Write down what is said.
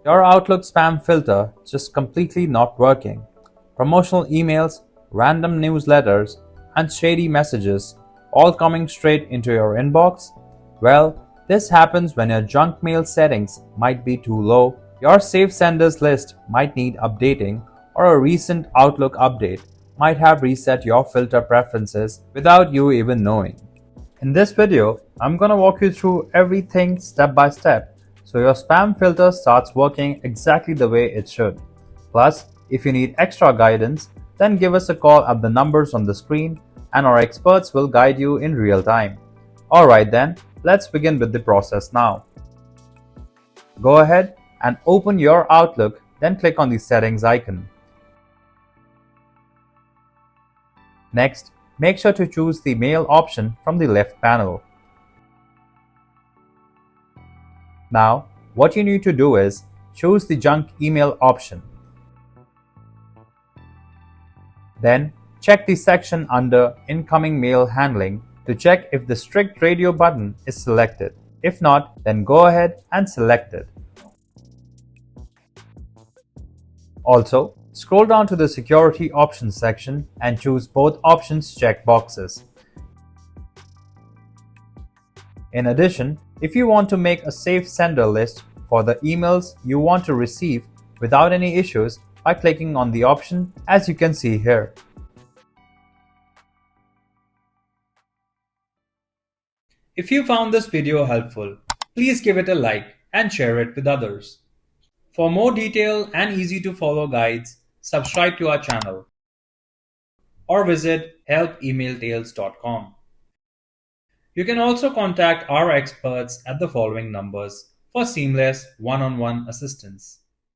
Your Outlook spam filter just completely not working. Promotional emails, random newsletters, and shady messages all coming straight into your inbox? Well, this happens when your junk mail settings might be too low, your saved senders list might need updating, or a recent Outlook update might have reset your filter preferences without you even knowing. In this video, I'm gonna walk you through everything step by step so your spam filter starts working exactly the way it should. Plus, if you need extra guidance, then give us a call at the numbers on the screen and our experts will guide you in real time. Alright then, let's begin with the process now. Go ahead and open your Outlook, then click on the settings icon. Next, make sure to choose the mail option from the left panel. Now, what you need to do is choose the junk email option. Then, check the section under Incoming Mail Handling to check if the Strict Radio button is selected. If not, then go ahead and select it. Also, scroll down to the Security Options section and choose both options checkboxes. In addition, if you want to make a safe sender list for the emails you want to receive without any issues by clicking on the option as you can see here. If you found this video helpful, please give it a like and share it with others. For more detailed and easy to follow guides, subscribe to our channel or visit helpemailtails.com. You can also contact our experts at the following numbers for seamless one-on-one assistance.